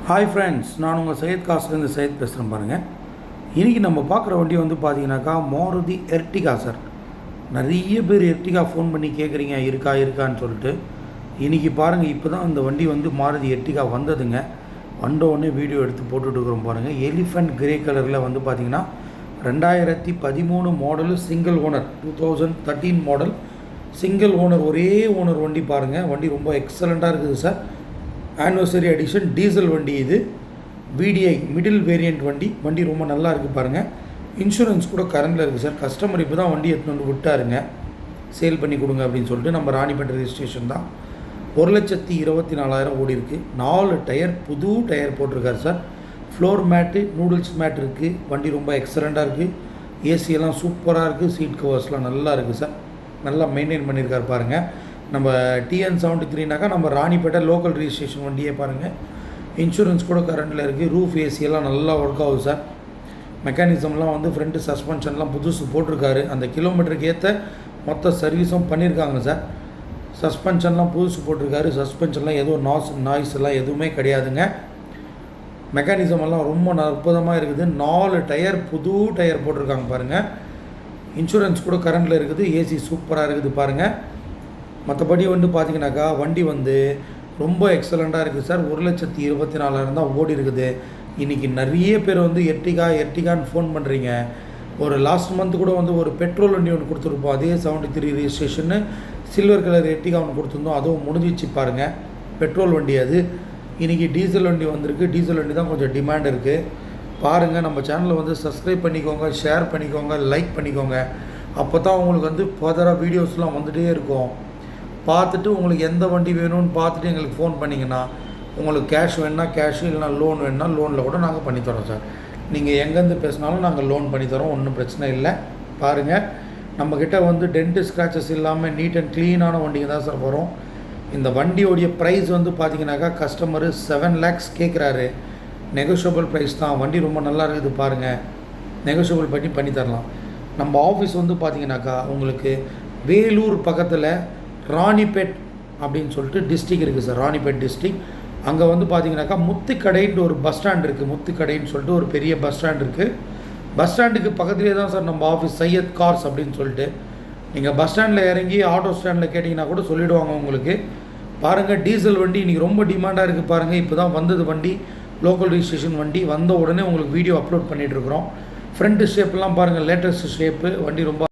Hi friends, நான் உங்கள் சையத் காசுலேருந்து சையத் பேசுகிறேன் பாருங்கள். இன்றைக்கி நம்ம பார்க்குற வண்டி வந்து பார்த்தீங்கன்னாக்கா மாருதி எர்டிகா சார். நிறைய பேர் எர்டிகா ஃபோன் பண்ணி கேட்குறீங்க இருக்கான்னு சொல்லிட்டு. இன்றைக்கி பாருங்கள், இப்போ தான் இந்த வண்டி வந்து மாருதி எர்டிகா வந்ததுங்க. வந்தோடனே வீடியோ எடுத்து போட்டுட்ருக்குறோம் பாருங்கள். எலிஃபண்ட் கிரே கலரில் வந்து பார்த்திங்கன்னா 2013 model, single owner, 2013 model, single owner, ஒரே ஓனர் வண்டி பாருங்கள். வண்டி ரொம்ப எக்ஸலண்ட்டாக இருக்குது சார். ஆனிவர்சரி எடிஷன் டீசல் வண்டி இது. VDI மிடில் வேரியண்ட் வண்டி ரொம்ப நல்லா இருக்குது பாருங்கள். இன்சூரன்ஸ் கூட கரண்டில் இருக்குது சார். கஸ்டமர் இப்போ தான் வண்டி எடுத்துன்னு வந்து விட்டாருங்க, சேல் பண்ணி கொடுங்க அப்படின்னு சொல்லிட்டு. நம்ம ராணிப்பேட்டை ரெஜிஸ்ட்ரேஷன் தான். 1,24,000 ஓடி இருக்குது. 4 டயர், புது டயர் போட்டிருக்காரு sir. Floor mat, noodles mat இருக்குது. வண்டி ரொம்ப எக்ஸலண்ட்டாக இருக்குது. ஏசியெல்லாம் சூப்பராக இருக்குது. சீட் கவர்ஸ்லாம் நல்லா இருக்குது சார். நல்லா மெயின்டைன் பண்ணியிருக்காரு பாருங்கள். நம்ம TN73னாக்கா நம்ம ராணிப்பேட்டை லோக்கல் ரிஜிஸ்ட்ரேஷன் வண்டியே பாருங்கள். இன்சூரன்ஸ் கூட கரண்டில் இருக்குது. ரூஃப் ஏசியெல்லாம் நல்லா ஒர்க் ஆகுது சார். மெக்கானிசம்லாம் வந்து ஃப்ரண்ட்டு சஸ்பென்ஷன்லாம் புதுசு போட்டிருக்காரு. அந்த கிலோமீட்டருக்கு ஏற்ற மொத்த சர்வீஸும் பண்ணியிருக்காங்க சார். சஸ்பென்ஷன்லாம் புதுசு போட்டிருக்காரு. சஸ்பென்ஷன்லாம் எதுவும் நாய்ஸ் எல்லாம் எதுவுமே கிடையாதுங்க. மெக்கானிசம் எல்லாம் ரொம்ப அற்புதமாக இருக்குது. 4 டயர், புது டயர் போட்டிருக்காங்க பாருங்கள். இன்சூரன்ஸ் கூட கரண்டில் இருக்குது. ஏசி சூப்பராக இருக்குது பாருங்கள். மற்றபடி வந்து பார்த்திங்கனாக்கா வண்டி வந்து ரொம்ப எக்ஸலண்ட்டாக இருக்குது சார். 1,24,000 தான் ஓடி இருக்குது. இன்றைக்கி நிறைய பேர் வந்து எர்டிகான்னு ஃபோன் பண்ணுறீங்க. ஒரு லாஸ்ட் மந்த் கூட வந்து ஒரு பெட்ரோல் வண்டி ஒன்று கொடுத்துருப்போம். அதே 73 ரெஜிஸ்ட்ரேஷன்னு சில்வர் கலர் எர்டிகா ஒன்று கொடுத்துருந்தோம். அதுவும் முடிஞ்சிச்சு பாருங்கள். பெட்ரோல் வண்டி அது. இன்றைக்கி டீசல் வண்டி வந்திருக்கு. டீசல் வண்டி தான் கொஞ்சம் டிமாண்ட் இருக்குது பாருங்கள். நம்ம சேனலை வந்து சப்ஸ்கிரைப் பண்ணிக்கோங்க, ஷேர் பண்ணிக்கோங்க, லைக் பண்ணிக்கோங்க. அப்போ தான் உங்களுக்கு வந்து ஃபர்தராக வீடியோஸ்லாம் வந்துகிட்டே இருக்கும். பார்த்துட்டு உங்களுக்கு எந்த வண்டி வேணும்னு பார்த்துட்டு எங்களுக்கு ஃபோன் பண்ணிங்கன்னா, உங்களுக்கு கேஷ் வேணுன்னா கேஷு, இல்லைனா லோன் வேணுன்னா லோனில் கூட நாங்கள் பண்ணித்தரோம் சார். நீங்கள் எங்கேருந்து பேசினாலும் நாங்கள் லோன் பண்ணித்தரோம், ஒன்றும் பிரச்சனை இல்லை. பாருங்கள், நம்மக்கிட்ட வந்து டென்ட்டு ஸ்க்ராச்சஸ் இல்லாமல் நீட் அண்ட் க்ளீனான வண்டிங்க தான் சார் வரும். இந்த வண்டியோடைய ப்ரைஸ் வந்து பார்த்திங்கனாக்கா கஸ்டமரு 7 lakhs கேட்குறாரு. நெகோஷியபிள் ப்ரைஸ் தான். வண்டி ரொம்ப நல்லா இருக்குது பாருங்கள். நெகோஷியபிள் பண்ணி தரலாம். நம்ம ஆஃபீஸ் வந்து பார்த்திங்கனாக்கா உங்களுக்கு வேலூர் பக்கத்தில் ராணிப்பேட் அப்படின்னு சொல்லிட்டு டிஸ்ட்ரிக் இருக்குது சார். ராணிப்பேட் டிஸ்ட்ரிக். அங்கே வந்து பார்த்தீங்கன்னாக்கா முத்துக்கடைன்னு ஒரு பஸ் ஸ்டாண்ட் இருக்குது. முத்துக்கடைன்னு சொல்லிட்டு ஒரு பெரிய பஸ் ஸ்டாண்ட் இருக்குது. பஸ் ஸ்டாண்டுக்கு பக்கத்துலேயே தான் சார் நம்ம ஆஃபீஸ், சையத் கார்ஸ் அப்படின்னு சொல்லிட்டு. நீங்கள் பஸ் ஸ்டாண்டில் இறங்கி ஆட்டோ ஸ்டாண்டில் கேட்டிங்கன்னா கூட சொல்லிவிடுவாங்க உங்களுக்கு. பாருங்கள், டீசல் வண்டி இன்றைக்கி ரொம்ப டிமாண்டாக இருக்குது பாருங்கள். இப்போ தான் வந்தது வண்டி, லோக்கல் ரிஜிஸ்ட்ரேஷன் வண்டி. வந்த உடனே உங்களுக்கு வீடியோ அப்லோட் பண்ணிகிட்ருக்குறோம். ஃப்ரண்ட் ஷேப்லாம் பாருங்கள், லேட்டஸ்ட் ஷேப்பு. வண்டி ரொம்ப